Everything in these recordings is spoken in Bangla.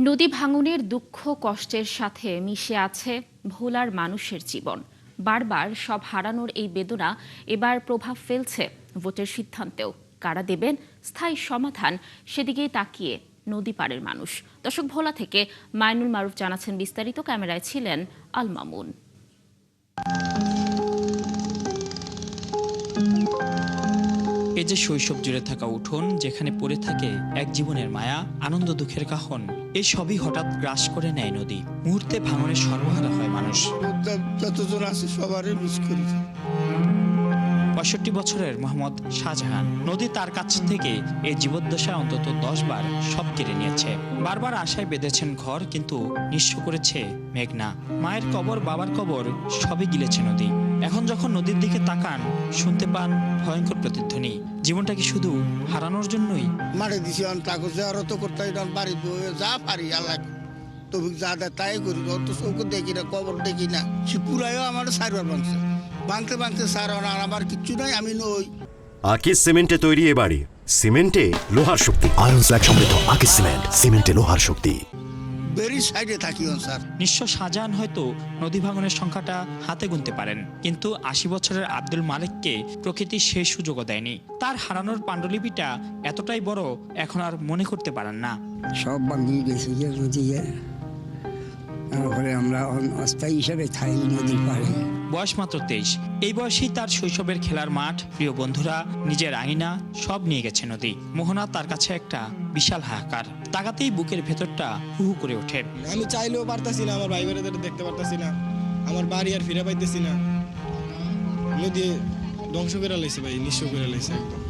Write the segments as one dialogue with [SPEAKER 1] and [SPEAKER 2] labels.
[SPEAKER 1] নদী ভাঙনের দুঃখ কষ্টের সাথে মিশে আছে ভোলার মানুষের জীবন। বারবার সব হারানোর এই বেদনা এবার প্রভাব ফেলছে ভোটের সিদ্ধান্তেও। কারা দেবেন স্থায়ী সমাধান, সেদিকেই তাকিয়ে নদী পাড়ের মানুষ। দর্শক, ভোলা থেকে মাইনুল মারুফ জানাচ্ছেন বিস্তারিত। ক্যামেরায় ছিলেন আল মামুন।
[SPEAKER 2] এই যে শৈশব জুড়ে থাকা উঠোন, যেখানে পড়ে থাকে এক জীবনের মায়া, আনন্দ দুঃখের কাহন, এই সবই হঠাৎ গ্রাস করে নেয় নদী। মুহূর্তে ভাঙনের সর্বহারা হয় মানুষ।
[SPEAKER 3] যতজন আছে সবারই মিস করি।
[SPEAKER 2] ৬৫ বছরের মোহাম্মদ শাহজাহান, নদী তার কাছ থেকে এই জীবদ্দশায় অন্তত 10 বার সব কেড়ে নিয়েছে। বারবার আশায় বেঁধেছেন ঘর, কিন্তু নিঃস্ব করেছে মেঘনা। মায়ের কবর, বাবার কবর সবই গিলেছে নদী। এখন যখন নদীর দিকে তাকান, শুনতে পান ভয়ঙ্কর প্রতিধ্বনি। জীবনটা কি শুধু হারানোর জন্যই?
[SPEAKER 3] মারে দিছি কাগজ আরো তো করতে বাড়ি যা পারি আল্লাহ তবে যা দেয় তাই করি। অত চৌক দেখি না, কবর দেখি না। সে পুরাইও আমার সারবার ভাঙছে, ভাঙতে ভাঙতে সার আমার কিচ্ছু নাই, আমি নই।
[SPEAKER 4] আকিজ সিমেন্টে তৈরি এ বাড়ি। সিমেন্টে লোহার শক্তি।
[SPEAKER 5] আয়রন স্ল্যাগ সমৃদ্ধ আকিজ সিমেন্ট, সিমেন্টে লোহার শক্তি।
[SPEAKER 3] বেরি সাইডে থাকি স্যার।
[SPEAKER 2] নিঃস্ব শাহজাহান হয়তো নদী ভাঙনের সংখ্যাটা হাতে গুনতে পারেন, কিন্তু ৮০ বছরের আব্দুল মালিককে প্রকৃতি সেই সুযোগও দেয়নি। তার হারানোর পাণ্ডুলিপিটা এতটাই বড়, এখন আর মনে করতে পারেন না।
[SPEAKER 6] সব ভাঙিয়ে গেছে নদীয়ে, তারপরে আমরা অস্থায়ী হিসাবে থাই নদীর পাড়ে।
[SPEAKER 2] বয়স মাত্র ২৩। এই বয়সেই তার শৈশবের খেলার মাঠ, প্রিয় বন্ধুরা, নিজের আঙিনা সব নিয়ে গেছে নদী। মোহনা তার কাছে একটা বিশাল হাহাকার। তাকাতেই বুকের ভেতরটা হু হু করে ওঠে।
[SPEAKER 7] আমি চাইলেও পারতাছি না, আমার ভাই বোনেদের দেখতে পারতাছি না, আমার বাড়ি আর ফিরে পাইতেছি না। নদী ধ্বংস করে লাইছে ভাই, নিঃস্ব করে লাইছে একদম।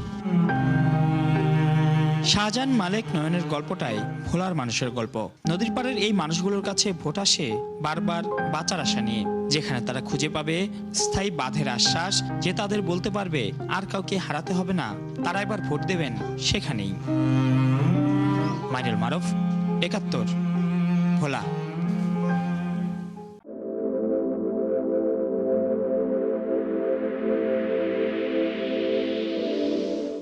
[SPEAKER 2] শাহজাহান, মালেক, নয়নের গল্পটাই ভোলার মানুষের গল্প। নদীর পাড়ের এই মানুষগুলোর কাছে ভোট আসে বারবার বাঁচার আশা নিয়ে, যেখানে তারা খুঁজে পাবে স্থায়ী বাঁধের আশ্বাস, যে তাদের বলতে পারবে আর কাউকে হারাতে হবে না, তারা এবার ভোট দেবেন সেখানেই। মাইনুল মারুফ, ৭১, ভোলা।